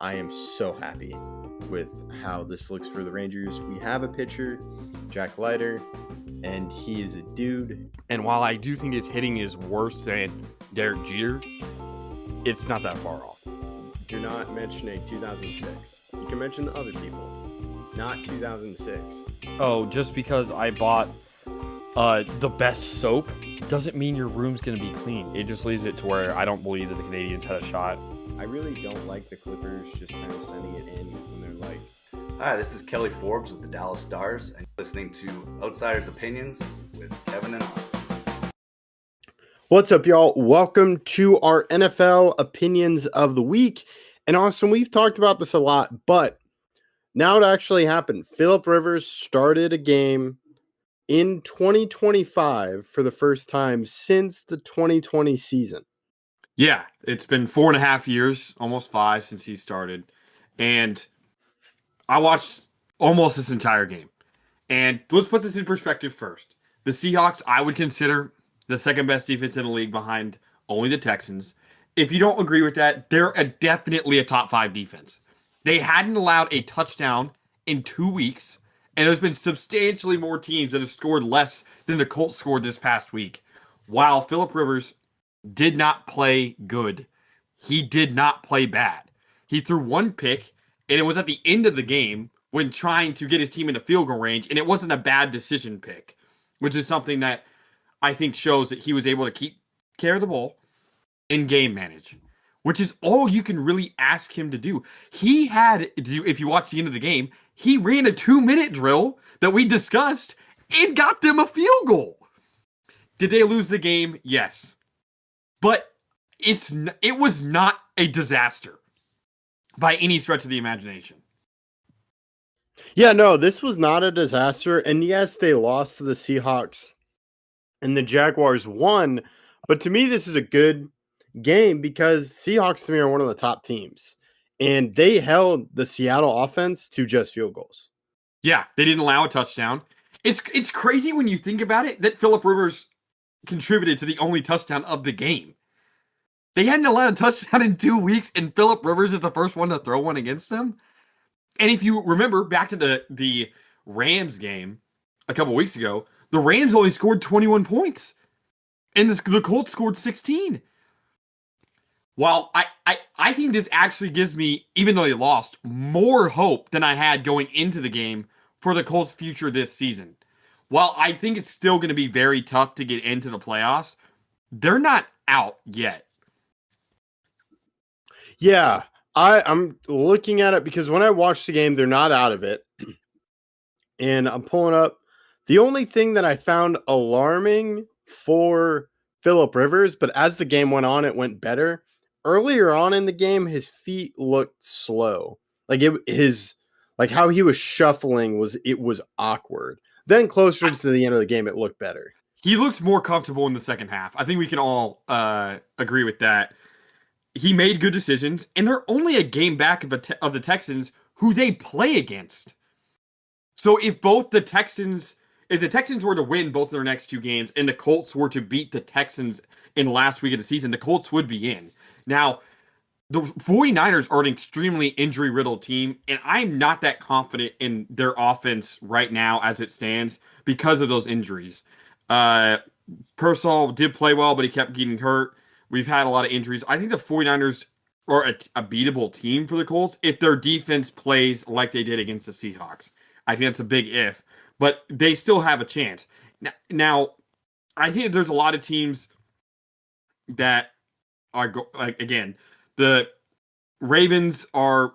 I am so happy with how this looks for the Rangers. We have a pitcher, Jack Leiter, and he is a dude. And while I do think his hitting is worse than Derek Jeter, it's not that far off. You're not mentioning 2006. You can mention the other people, not 2006. Oh, just because I bought the best soap doesn't mean your room's going to be clean. It just leaves it to where I don't believe that the Canadians had a shot. I really don't like the Clippers just kind of sending it in when they're like... Hi, this is Kelly Forbes with the Dallas Stars, and listening to Outsiders Opinions with Kevin and Austin. What's up, y'all? Welcome to our NFL Opinions of the Week. And Austin, we've talked about this a lot, but now it actually happened. Phillip Rivers started a game in 2025 for the first time since the 2020 season. Yeah, it's been 4.5 years, almost 5 since he started. And I watched almost this entire game. And let's put this in perspective first. The Seahawks, I would consider the second best defense in the league behind only the Texans. If you don't agree with that, they're definitely a top 5 defense. They hadn't allowed a touchdown in 2 weeks. And there's been substantially more teams that have scored less than the Colts scored this past week. While Phillip Rivers did not play good, he did not play bad. He threw one pick, and it was at the end of the game when trying to get his team into field goal range, and it wasn't a bad decision pick, which is something that I think shows that he was able to keep care of the ball and game manage, which is all you can really ask him to do. He had, if you watch the end of the game, he ran a 2-minute drill that we discussed and got them a field goal. Did they lose the game? Yes. But it was not a disaster by any stretch of the imagination. Yeah, no, this was not a disaster. And yes, they lost to the Seahawks and the Jaguars won. But to me, this is a good game because Seahawks to me are one of the top teams. And they held the Seattle offense to just field goals. Yeah, they didn't allow a touchdown. It's crazy when you think about it that Phillip Rivers contributed to the only touchdown of the game. They hadn't allowed a touchdown in 2 weeks, and Phillip Rivers is the first one to throw one against them. And if you remember back to the Rams game a couple weeks ago, the Rams only scored 21 points, and the Colts scored 16. While I think this actually gives me, even though they lost, more hope than I had going into the game for the Colts' future this season. While I think it's still going to be very tough to get into the playoffs, they're not out yet. Yeah, I'm looking at it because when I watched the game, they're not out of it. And I'm pulling up. The only thing that I found alarming for Phillip Rivers, but as the game went on, it went better. Earlier on in the game, his feet looked slow. Like how he was shuffling was awkward. Then closer to the end of the game, it looked better. He looked more comfortable in the second half. I think we can all agree with that. He made good decisions, and they're only a game back of the Texans, who they play against. So if the Texans were to win both of their next 2 games, and the Colts were to beat the Texans in the last week of the season, the Colts would be in. Now, the 49ers are an extremely injury-riddled team, and I'm not that confident in their offense right now as it stands because of those injuries. Pearsall did play well, but he kept getting hurt. We've had a lot of injuries. I think the 49ers are a beatable team for the Colts if their defense plays like they did against the Seahawks. I think that's a big if, but they still have a chance. Now I think there's a lot of teams that are again, the Ravens are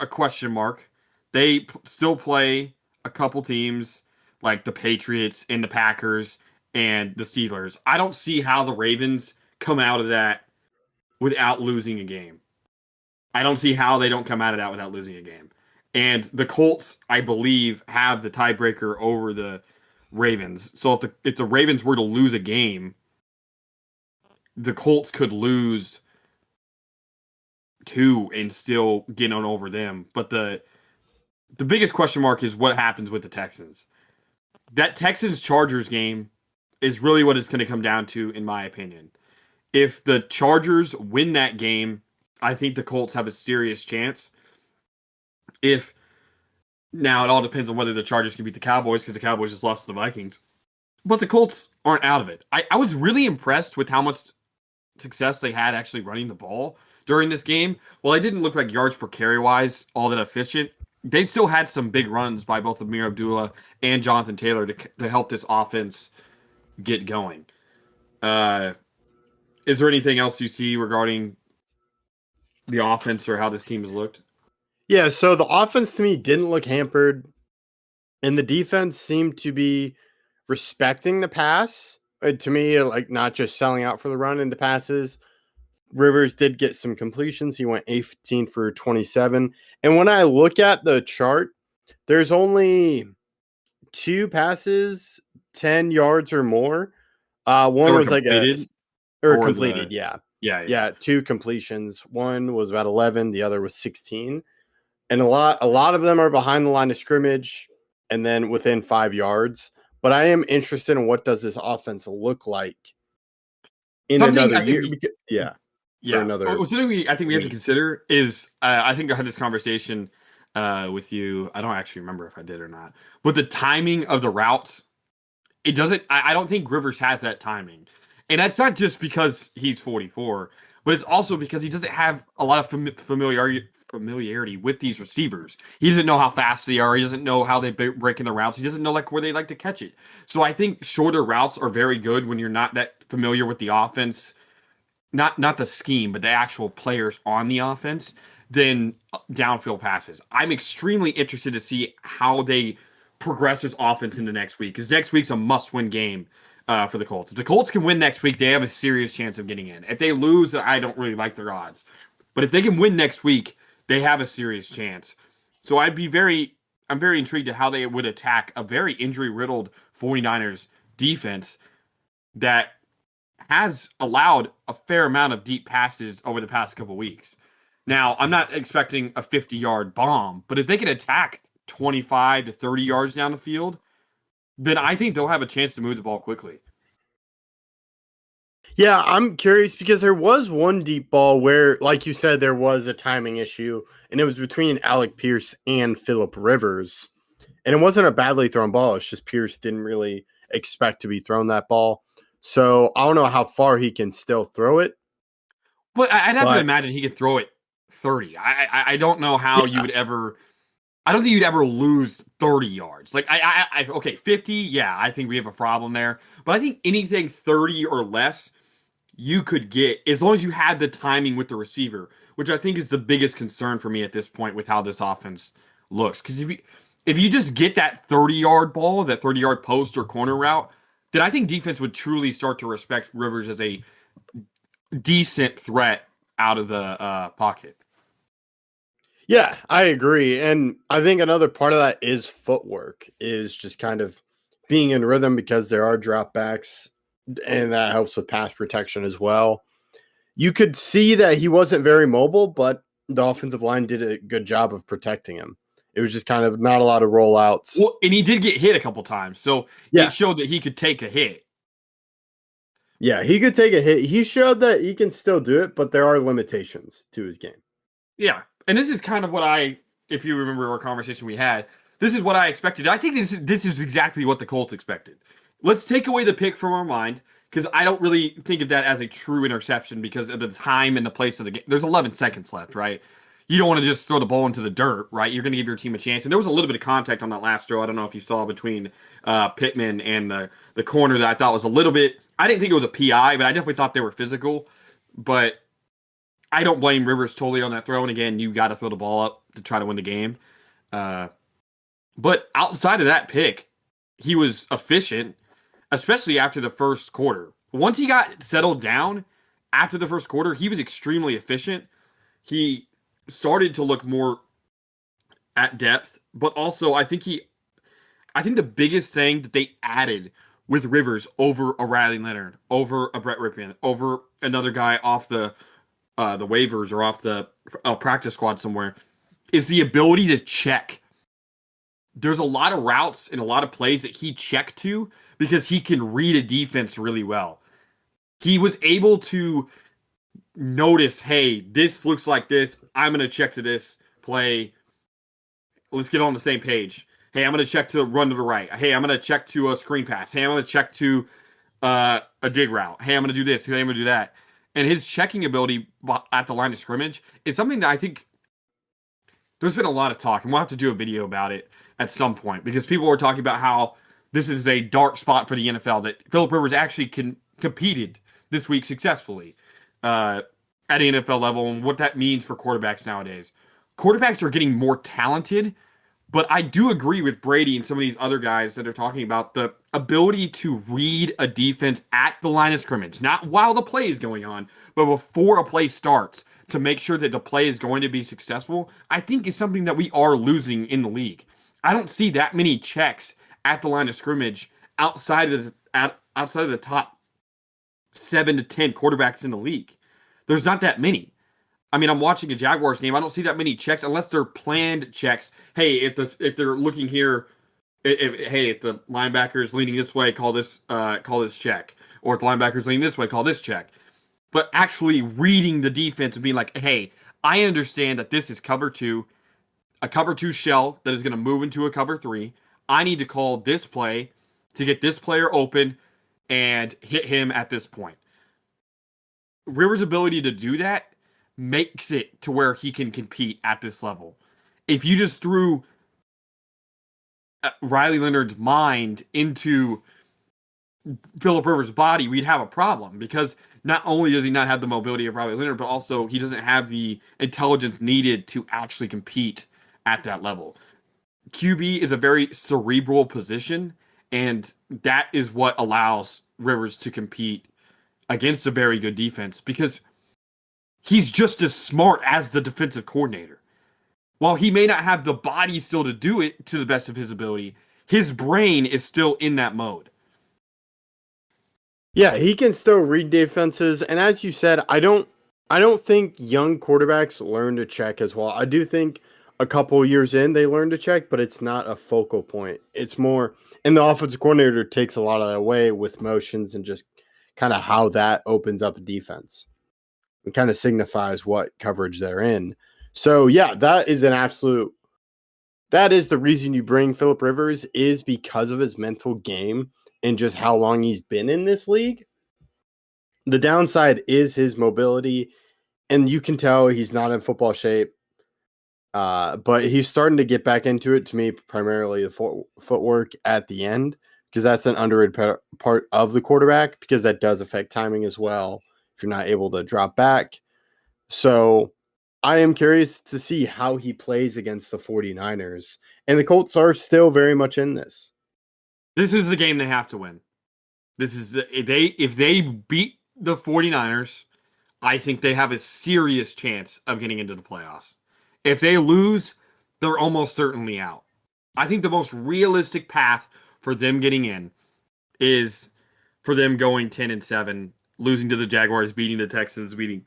a question mark. They still play a couple teams like the Patriots and the Packers and the Steelers. I don't see how the Ravens come out of that without losing a game. I don't see how they don't come out of that without losing a game. And the Colts, I believe, have the tiebreaker over the Ravens. So if the Ravens were to lose a game, the Colts could lose 2 and still get on over them. But the biggest question mark is what happens with the Texans. That Texans-Chargers game is really what it's going to come down to, in my opinion. If the Chargers win that game, I think the Colts have a serious chance. If now it all depends on whether the Chargers can beat the Cowboys because the Cowboys just lost to the Vikings. But the Colts aren't out of it. I was really impressed with how much success they had actually running the ball during this game. Well, it didn't look like yards per carry wise all that efficient. They still had some big runs by both Amir Abdullah and Jonathan Taylor to help this offense get going. Is there anything else you see regarding the offense or how this team has looked? Yeah, so the offense to me didn't look hampered, and the defense seemed to be respecting the pass. To me, like not just selling out for the run into passes. Rivers did get some completions. He went 18 for 27. And when I look at the chart, there's only 2 passes, 10 yards or more. One was like completed. Yeah. 2 completions. One was about 11. The other was 16. And a lot of them are behind the line of scrimmage and then within 5 yards. But I am interested in what does this offense look like in another year. Yeah. Something I think we have to consider is I think I had this conversation with you. I don't actually remember if I did or not. But the timing of the routes, it doesn't. I don't think Rivers has that timing, and that's not just because he's 44, but it's also because he doesn't have a lot of familiarity with these receivers. He doesn't know how fast they are. He doesn't know how they break in the routes. He doesn't know like where they like to catch it. So I think shorter routes are very good when you're not that familiar with the offense. Not the scheme, but the actual players on the offense, than downfield passes. I'm extremely interested to see how they progress this offense into next week, because next week's a must-win game for the Colts. If the Colts can win next week, they have a serious chance of getting in. If they lose, I don't really like their odds. But if they can win next week, they have a serious chance. So I'm very intrigued to how they would attack a very injury-riddled 49ers defense that has allowed a fair amount of deep passes over the past couple weeks. Now, I'm not expecting a 50-yard bomb, but if they can attack 25 to 30 yards down the field, then I think they'll have a chance to move the ball quickly. Yeah, I'm curious because there was one deep ball where, like you said, there was a timing issue, and it was between Alec Pierce and Phillip Rivers. And it wasn't a badly thrown ball. It's just Pierce didn't really expect to be thrown that ball. So I don't know how far he can still throw it. Well, I'd have to imagine he could throw it 30. I don't know how you would ever. I don't think you'd ever lose 30 yards. Like okay, 50. Yeah, I think we have a problem there. But I think anything 30 or less, you could get as long as you had the timing with the receiver, which I think is the biggest concern for me at this point with how this offense looks. Because if you just get that 30-yard ball, that 30-yard post or corner route, then I think defense would truly start to respect Rivers as a decent threat out of the pocket. Yeah, I agree. And I think another part of that is footwork, is just kind of being in rhythm, because there are dropbacks, and that helps with pass protection as well. You could see that he wasn't very mobile, but the offensive line did a good job of protecting him. It was just kind of not a lot of rollouts. Well, and he did get hit a couple times, so it showed that he could take a hit. Yeah, he could take a hit. He showed that he can still do it, but there are limitations to his game. Yeah, and this is kind of what if you remember our conversation we had, this is what I expected. I think this is exactly what the Colts expected. Let's take away the pick from our mind, because I don't really think of that as a true interception because of the time and the place of the game. There's 11 seconds left, right? You don't want to just throw the ball into the dirt, right? You're going to give your team a chance. And there was a little bit of contact on that last throw. I don't know if you saw between Pittman and the corner that I thought was a little bit. I didn't think it was a PI, but I definitely thought they were physical. But I don't blame Rivers totally on that throw. And again, you got to throw the ball up to try to win the game. But outside of that pick, he was efficient, especially after the first quarter. Once he got settled down after the first quarter, he was extremely efficient. He started to look more at depth, but also I think the biggest thing that they added with Rivers over a Riley Leonard, over a Brett Rypien, over another guy off the waivers or off the practice squad somewhere, is the ability to check. There's a lot of routes and a lot of plays that he checked to because he can read a defense really well. He was able to notice, hey, this looks like this. I'm going to check to this play. Let's get on the same page. Hey, I'm going to check to the run to the right. Hey, I'm going to check to a screen pass. Hey, I'm going to check to a dig route. Hey, I'm going to do this. Hey, I'm going to do that. And his checking ability at the line of scrimmage is something that I think there's been a lot of talk, and we'll have to do a video about it at some point because people were talking about how this is a dark spot for the NFL, that Philip Rivers actually competed this week successfully at the NFL level, and what that means for quarterbacks nowadays. Quarterbacks are getting more talented, but I do agree with Brady and some of these other guys that are talking about the ability to read a defense at the line of scrimmage, not while the play is going on, but before a play starts, to make sure that the play is going to be successful, I think is something that we are losing in the league. I don't see that many checks at the line of scrimmage outside of the top 7 to 10 quarterbacks in the league. There's not that many. I mean, I'm watching a Jaguars game. I don't see that many checks unless they're planned checks. Hey, if they're looking here, if the linebacker is leaning this way, call this check, or if the linebacker is leaning this way, call this check. But actually reading the defense and being like, hey, I understand that this is cover 2, a cover 2 shell that is going to move into a cover 3. I need to call this play to get this player open and hit him at this point. Rivers' ability to do that makes it to where he can compete at this level. If you just threw Riley Leonard's mind into Philip Rivers' body, we'd have a problem, because not only does he not have the mobility of Riley Leonard, but also he doesn't have the intelligence needed to actually compete at that level. QB is a very cerebral position, and that is what allows Rivers to compete against a very good defense, because he's just as smart as the defensive coordinator. While he may not have the body still to do it to the best of his ability, his brain is still in that mode. Yeah, he can still read defenses, and as you said, I don't think young quarterbacks learn to check as well. I do think a couple years in they learn to check, but it's not a focal point. It's more, and the offensive coordinator takes a lot of that away with motions and just kind of how that opens up a defense. It kind of signifies what coverage they're in. So yeah, that is the reason you bring Philip Rivers, is because of his mental game and just how long he's been in this league. The downside is his mobility, and you can tell he's not in football shape. But he's starting to get back into it. To me, primarily the footwork at the end, because that's an underrated part of the quarterback, because that does affect timing as well if you're not able to drop back. So I am curious to see how he plays against the 49ers. And the Colts are still very much in this. This is the game they have to win. This is if they beat the 49ers, I think they have a serious chance of getting into the playoffs. If they lose, they're almost certainly out. I think the most realistic path for them getting in is for them going 10-7, losing to the Jaguars, beating the Texans, beating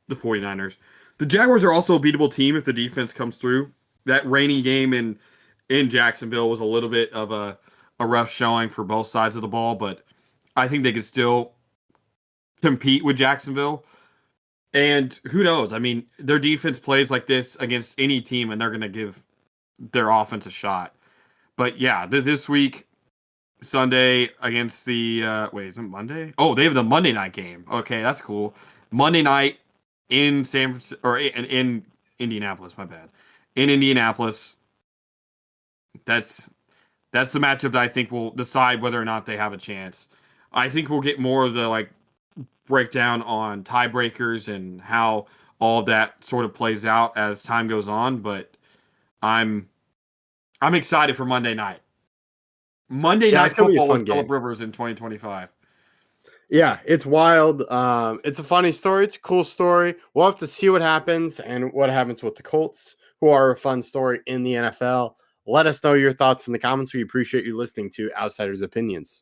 the 49ers. The Jaguars are also a beatable team if the defense comes through. That rainy game in Jacksonville was a little bit of a rough showing for both sides of the ball, but I think they could still compete with Jacksonville. And who knows? I mean, their defense plays like this against any team, and they're going to give their offense a shot. But yeah, this week, Sunday against the is it Monday? Oh, they have the Monday night game. Okay, that's cool. Monday night in San Francisco, or in Indianapolis. My bad. In Indianapolis, that's the matchup that I think will decide whether or not they have a chance. I think we'll get more of the breakdown on tiebreakers and how all that sort of plays out as time goes on. But I'm excited for Monday night. Monday night football with Philip Rivers in 2025. Yeah, it's wild. It's a funny story. It's a cool story. We'll have to see what happens and what happens with the Colts, who are a fun story in the NFL. Let us know your thoughts in the comments. We appreciate you listening to Outsiders Opinions.